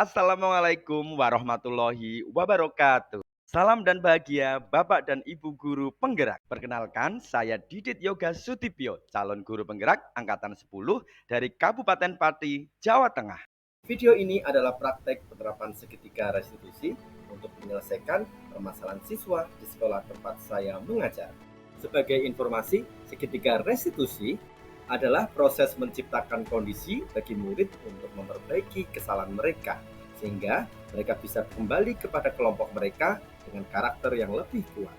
Assalamualaikum warahmatullahi wabarakatuh. Salam dan bahagia Bapak dan Ibu guru penggerak. Perkenalkan, saya Didit Yoga Sutipyo, calon guru penggerak angkatan 10 dari Kabupaten Pati, Jawa Tengah. Video ini adalah praktek penerapan seketika restitusi untuk menyelesaikan permasalahan siswa di sekolah tempat saya mengajar. Sebagai informasi, seketika restitusi adalah proses menciptakan kondisi bagi murid untuk memperbaiki kesalahan mereka, sehingga mereka bisa kembali kepada kelompok mereka dengan karakter yang lebih kuat.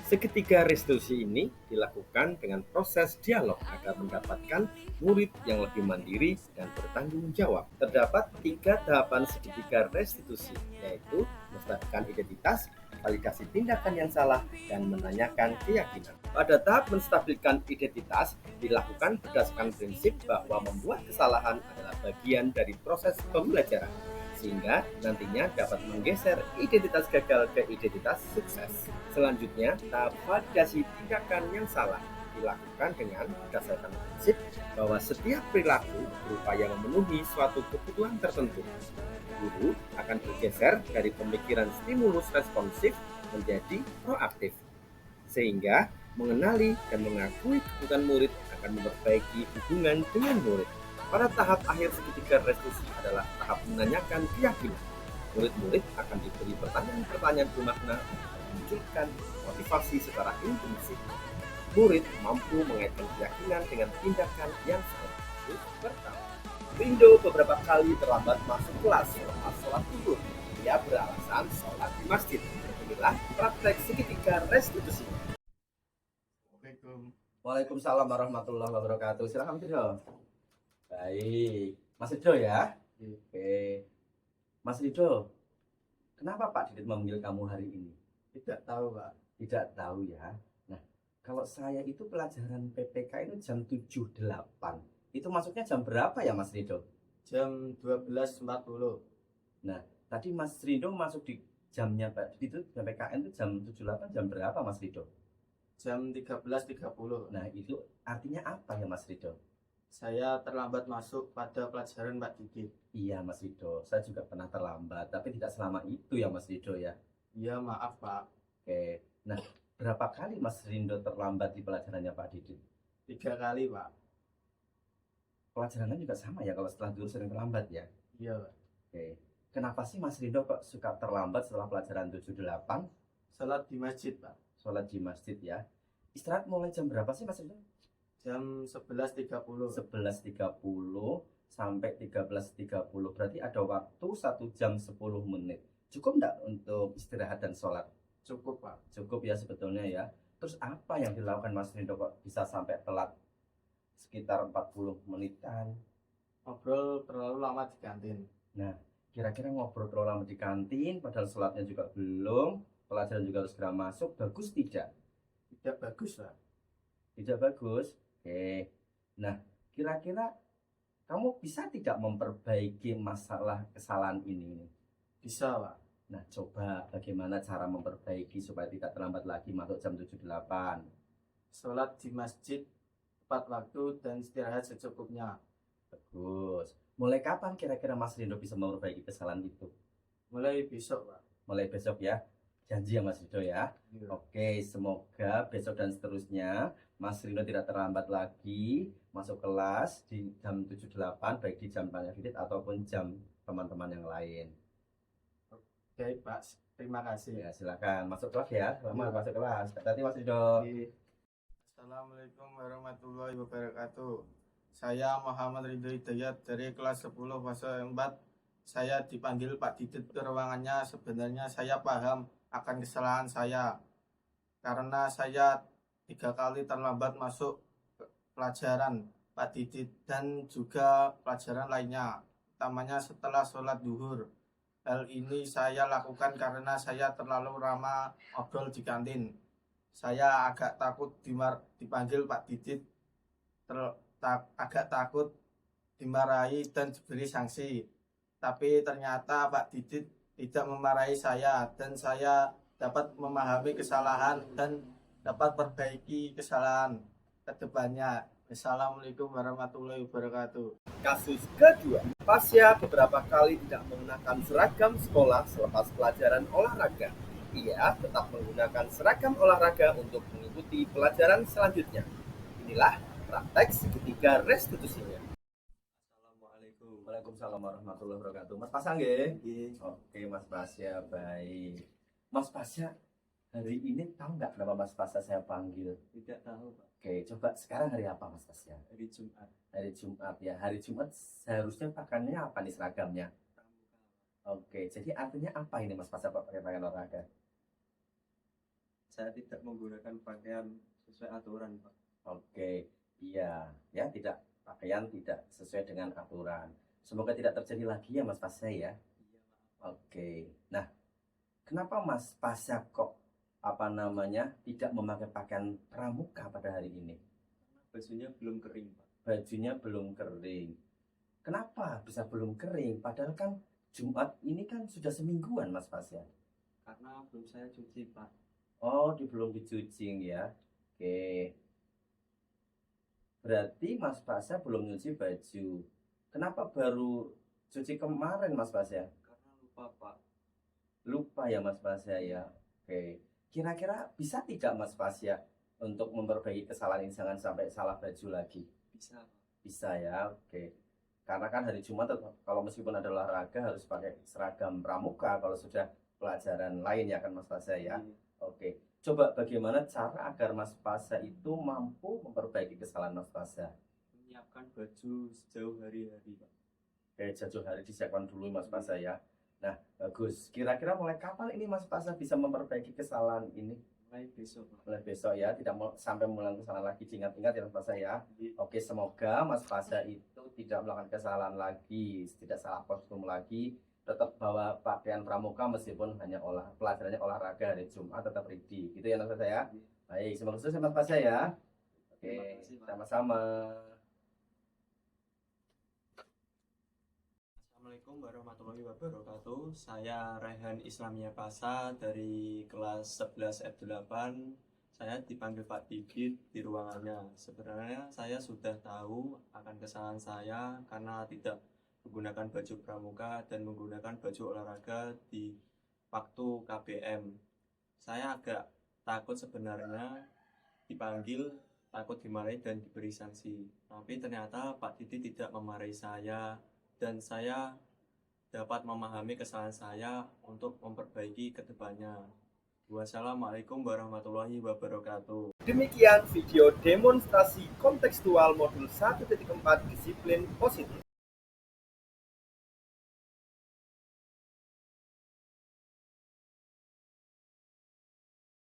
Seketika restitusi ini dilakukan dengan proses dialog agar mendapatkan murid yang lebih mandiri dan bertanggung jawab. Terdapat 3 tahapan seketika restitusi, yaitu menstabilkan identitas, validasi tindakan yang salah, dan menanyakan keyakinan. Pada tahap menstabilkan identitas dilakukan berdasarkan prinsip bahwa membuat kesalahan adalah bagian dari proses pembelajaran, sehingga nantinya dapat menggeser identitas gagal ke identitas sukses. Selanjutnya, tahap validasi tindakan yang salah dilakukan dengan berdasarkan prinsip bahwa setiap perilaku berupaya memenuhi suatu kebutuhan tertentu. Guru akan bergeser dari pemikiran stimulus responsif menjadi proaktif, sehingga mengenali dan mengakui kebutuhan murid akan memperbaiki hubungan dengan murid. Pada tahap akhir seketika restitusi adalah tahap menanyakan keyakinan. Murid-murid akan diberi pertanyaan-pertanyaan bermakna untuk memunculkan motivasi secara intensif. Murid mampu mengaitkan keyakinan dengan tindakan yang salah. Pertama, Rindo beberapa kali terlambat masuk kelas selepas sholat zuhur. Dia beralasan sholat di masjid. Inilah praktek seketika restitusi. Waalaikumsalam warahmatullahi wabarakatuh. Silakan Rido. Baik, Mas Rido ya. Oke, Mas Rido, kenapa Pak Didit memanggil kamu hari ini? Tidak tahu, Pak. Tidak tahu ya. Nah, kalau saya itu pelajaran PPK itu jam 7.08. Itu masuknya jam berapa ya Mas Rido? Jam 12.40. Nah, tadi Mas Rido masuk di jamnya Pak Didit itu PPKN itu jam 7.08 jam berapa Mas Rido? Jam 13.30. Nah, itu artinya apa ya Mas Rido? Saya terlambat masuk pada pelajaran Pak Didit. Iya Mas Rido, saya juga pernah terlambat, tapi tidak selama itu ya Mas Rido ya. Iya, maaf, Pak. Oke, nah berapa kali Mas Rido terlambat di pelajarannya Pak Didit? 3 kali, Pak. Pelajarannya juga sama ya kalau setelah dulu sering terlambat ya? Iya, Pak. Oke, kenapa sih Mas Rido kok suka terlambat setelah pelajaran 7.08? Salat di masjid, Pak. Sholat di masjid ya. Istirahat mulai jam berapa sih Mas Rido? Jam 11.30. 11.30 sampai 13.30, berarti ada waktu 1 jam 10 menit. Cukup enggak untuk istirahat dan sholat? Cukup, Pak. Cukup ya sebetulnya ya. Terus apa yang dilakukan Mas Rido kok bisa sampai telat sekitar 40 menitan? Ngobrol terlalu lama di kantin. Nah, kira-kira ngobrol terlalu lama di kantin, padahal sholatnya juga belum, pelajaran juga harus segera masuk, bagus tidak? Tidak bagus, Pak. Tidak bagus? Oke. Nah, kira-kira kamu bisa tidak memperbaiki masalah kesalahan ini? Bisa, Pak. Nah, coba bagaimana cara memperbaiki supaya tidak terlambat lagi masuk jam 7.08? Salat di masjid tepat waktu dan istirahat secukupnya. Bagus. Mulai kapan kira-kira Mas Rido bisa memperbaiki kesalahan itu? Mulai besok, Pak. Mulai besok ya? Janji ya Mas Rido ya? Iya. Oke, semoga besok dan seterusnya Mas Rido tidak terlambat lagi masuk kelas di jam 7.08, baik di jam Pak Didit ataupun jam teman-teman yang lain. Baik, Pak. Terima kasih. Ya, silakan masuk kelas ya. Selamat masuk kelas. Hati-hati Mas Rido. Assalamualaikum warahmatullahi wabarakatuh. Saya Muhammad Ridho Hidayat dari kelas 10 fase 4. Saya dipanggil Pak Didit ke ruangannya. Sebenarnya saya paham akan kesalahan saya, karena saya 3 kali terlambat masuk pelajaran Pak Didit dan juga pelajaran lainnya, utamanya setelah sholat duhur. Hal ini saya lakukan karena saya terlalu lama ngobrol di kantin. Saya agak takut dipanggil Pak Didit, agak takut dimarahi dan diberi sanksi. Tapi ternyata Pak Didit tidak memarahi saya dan saya dapat memahami kesalahan dan dapat perbaiki kesalahan ke depannya. Assalamualaikum warahmatullahi wabarakatuh. Kasus kedua, Pasya beberapa kali tidak menggunakan seragam sekolah selepas pelajaran olahraga. Ia tetap menggunakan seragam olahraga untuk mengikuti pelajaran selanjutnya. Inilah praktek segitiga restitusinya. Assalamualaikum. Waalaikumsalam warahmatullahi wabarakatuh. Mas Pasya nggih? Oke, Mas Pasya, baik. Mas Pasya, hari ini tahu nggak kenapa Mas Pasya saya panggil? Tidak tahu, Pak. Oke, coba sekarang hari apa Mas Pasya? Hari Jumat. Hari Jumat ya. Hari Jumat seharusnya pakaiannya apa nih seragamnya? Pramuka. Oke, jadi artinya apa ini Mas Pasya Pak pakai pakaian olahraga? Saya tidak menggunakan pakaian sesuai aturan, Pak. Oke, iya, ya tidak pakaian tidak sesuai dengan aturan. Semoga tidak terjadi lagi ya Mas Pasya ya. Iya, maaf. Oke, nah kenapa Mas Pasya kok tidak memakai pakaian pramuka pada hari ini? Karena bajunya belum kering, Pak. Bajunya belum kering. Kenapa bisa belum kering? Padahal kan Jumat ini kan sudah semingguan Mas Pasya. Karena belum saya cuci, Pak. Oh, belum dicuci ya. Oke. Berarti Mas Pasya belum nyuci baju. Kenapa baru cuci kemarin Mas Pasya? Karena lupa, Pak. Lupa ya Mas Pasya ya. Oke. Kira-kira bisa tidak Mas Pasya untuk memperbaiki kesalahan ini jangan sampai salah baju lagi? Bisa, Pak. Bisa ya. Oke. Karena kan hari Jumat kalau meskipun ada olahraga harus pakai seragam pramuka kalau sudah pelajaran lain ya kan Mas Pasya ya. Iya. Oke, coba bagaimana cara agar Mas Pasya itu mampu memperbaiki kesalahan Mas Pasya? Menyiapkan baju sejauh hari-hari, Pak. Oke, jauh hari disiapkan dulu Mas Pasya ya. Nah, bagus. Kira-kira mulai kapan ini Mas Pasya bisa memperbaiki kesalahan ini? Mulai besok, Pak. Mulai besok ya, tidak sampai mengulang kesalahan lagi. Diingat-ingat ya Mas Pasya ya. Iya. Oke, semoga Mas Pasya itu tidak melakukan kesalahan lagi, tidak salah kostum lagi, tetap bawa pakaian pramuka meskipun hanya pelajarannya olahraga hari Jumat tetap ready. Gitu ya Mas Pasya ya. Iya. Baik, semoga sukses Mas Pasya ya. Oke, Terima kasih, Pak. sama-sama. Assalamualaikum warahmatullahi wabarakatuh. Saya Raihan Islamia Pasa dari kelas 11 F8. Saya dipanggil Pak Didit di ruangannya. Sebenarnya saya sudah tahu akan kesalahan saya karena tidak menggunakan baju pramuka dan menggunakan baju olahraga di waktu KBM. Saya agak takut sebenarnya dipanggil, takut dimarahi dan diberi sanksi. Tapi ternyata Pak Didit tidak memarahi saya dan saya dapat memahami kesalahan saya untuk memperbaiki ke depannya. Wassalamualaikum warahmatullahi wabarakatuh. Demikian video demonstrasi kontekstual modul 1.4 disiplin positif.